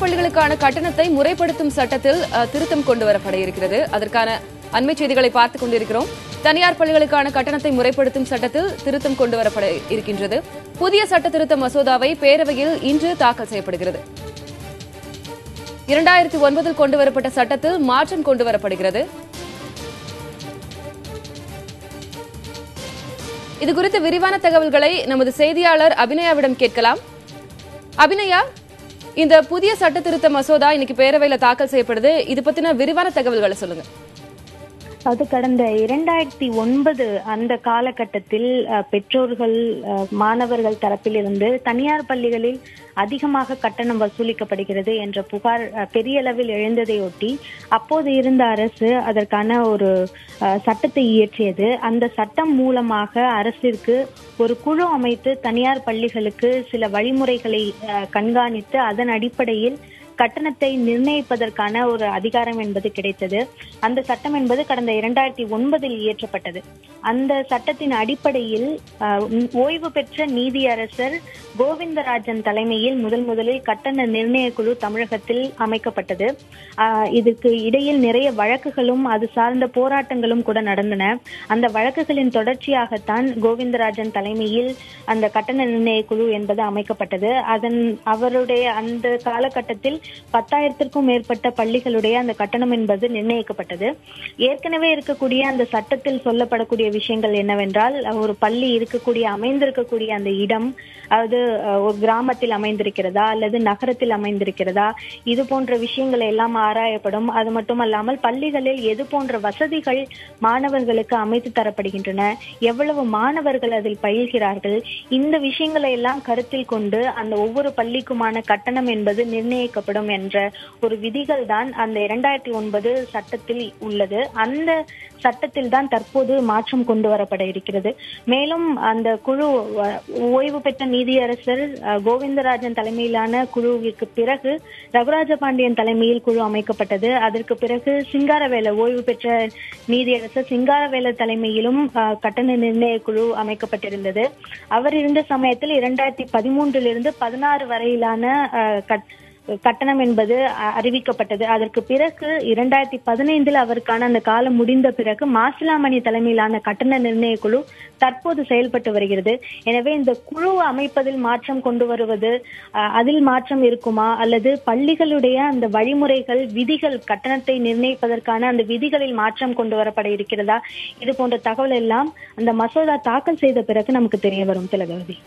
பள்ளிகளுக்கான கட்டணத்தை முறைப்படுத்தும் சட்டத்தில் திருத்தம் கொண்டுவரப்பட இருக்கிறது. அதற்கான அண்மை செய்திகளை பார்த்துக் கொண்டிருக்கிறோம். தனியார் பள்ளிகளுக்கான கட்டணத்தை முறைப்படுத்தும் சட்டத்தில் திருத்தம் கொண்டுவரப்பட இருக்கின்றது. புதிய சட்ட திருத்த மசோதாவை பேரவையில் இன்று தாக்கல் செய்யப்படுகிறது. 2009 கொண்டுவரப்பட்ட சட்டத்தில் மாற்றம் கொண்டுவரப்படுகிறது. இதுகுறித்து விரிவான தகவல்களை நமது செய்தியாளர் அபிநயாவிடம் கேட்கலாம். அபிநயா, இந்த புதிய சட்ட திருத்த மசோதா இன்னைக்கு பேரவையில் தாக்கல் செய்யப்படுது. இது பத்தின விரிவான தகவல்களை சொல்லுங்க. அது கடந்த 2009 அந்த காலகட்டத்தில் பெற்றோர்கள் மாணவர்கள் தரப்பிலிருந்து தனியார் பள்ளிகளில் அதிகமாக கட்டணம் வசூலிக்கப்படுகிறது என்ற புகார் பெரிய அளவில் எழுந்ததையொட்டி அப்போது இருந்த அரசு அதற்கான ஒரு சட்டத்தை இயற்றியது. அந்த சட்டம் மூலமாக அரசிற்கு ஒரு குழு அமைத்து தனியார் பள்ளிகளுக்கு சில வழிமுறைகளை கண்காணித்து அதன் அடிப்படையில் கட்டணத்தை நிர்ணயிப்பதற்கான ஒரு அதிகாரம் என்பது கிடைத்தது. அந்த சட்டம் என்பது கடந்த 2009 இயற்றப்பட்டது. அந்த சட்டத்தின் அடிப்படையில் ஓய்வு பெற்ற நீதியரசர் கோவிந்தராஜன் தலைமையில் முதலில் கட்டண நிர்ணய குழு தமிழகத்தில் அமைக்கப்பட்டது. இதற்கு இடையில் நிறைய வழக்குகளும் அது சார்ந்த போராட்டங்களும் கூட நடந்தன. அந்த வழக்குகளின் தொடர்ச்சியாகத்தான் கோவிந்தராஜன் தலைமையில் அந்த கட்டண நிர்ணய குழு என்பது அமைக்கப்பட்டது. அவருடைய அந்த காலகட்டத்தில் 10,000க்கும் மேற்பட்ட பள்ளிகளுடைய அந்த கட்டணம் என்பது நிர்ணயிக்கப்பட்டது. ஏற்கனவே இருக்கக்கூடிய அந்த சட்டத்தில் சொல்லப்படக்கூடிய விஷயங்கள் என்னவென்றால், ஒரு பள்ளி அமைந்திருக்கக்கூடிய அந்த இடம், அதாவது ஒரு கிராமத்தில் அமைந்திருக்கிறதா அல்லது நகரத்தில் அமைந்திருக்கிறதா, இது போன்ற விஷயங்கள் எல்லாம் ஆராயப்படும். அது மட்டுமல்லாமல் பள்ளிகளில் எது போன்ற வசதிகள் மாணவர்களுக்கு அமைத்து தரப்படுகின்றன, எவ்வளவு மாணவர்கள் அதில் பயில்கிறார்கள், இந்த விஷயங்களை எல்லாம் கருத்தில் கொண்டு அந்த ஒவ்வொரு பள்ளிக்குமான கட்டணம் என்பது நிர்ணயிக்கப்படும் என்ற ஒரு விதிகள் தான் அந்த 2009 சட்டத்தில் உள்ளது. அந்த சட்டத்தில் தான் தற்போது மாற்றம் கொண்டு வரப்பட இருக்கிறது. மேலும் அந்த குழு ஓய்வு பெற்ற நீதியரசர் கோவிந்தராஜன் தலைமையிலான குழுவிற்கு பிறகு ரகுராஜ பாண்டியன் தலைமையில் குழு அமைக்கப்பட்டது. அதற்கு பிறகு சிங்காரவேலு ஓய்வு பெற்ற நீதியரசர் சிங்காரவேலு தலைமையிலும் கட்டண நிர்ணய குழு அமைக்கப்பட்டிருந்தது. அவர் இருந்த சமயத்தில் 2013 16 வரையிலான கட்டணம் என்பது அறிவிக்கப்பட்டது. அதற்கு பிறகு 2015 அவருக்கான அந்த காலம் முடிந்த பிறகு மாசிலாமணி தலைமையிலான கட்டண நிர்ணய குழு தற்போது செயல்பட்டு வருகிறது. எனவே இந்த குழு அமைப்பதில் மாற்றம் கொண்டு வருவது, அதில் மாற்றம் இருக்குமா அல்லது பள்ளிகளுடைய அந்த வழிமுறைகள் விதிகள் கட்டணத்தை நிர்ணயிப்பதற்கான அந்த விதிகளில் மாற்றம் கொண்டு வரப்பட இருக்கிறதா, இது போன்ற தகவல் எல்லாம் அந்த மசோதா தாக்கல் செய்த பிறகு நமக்கு தெரிய வரும். திலகவதி.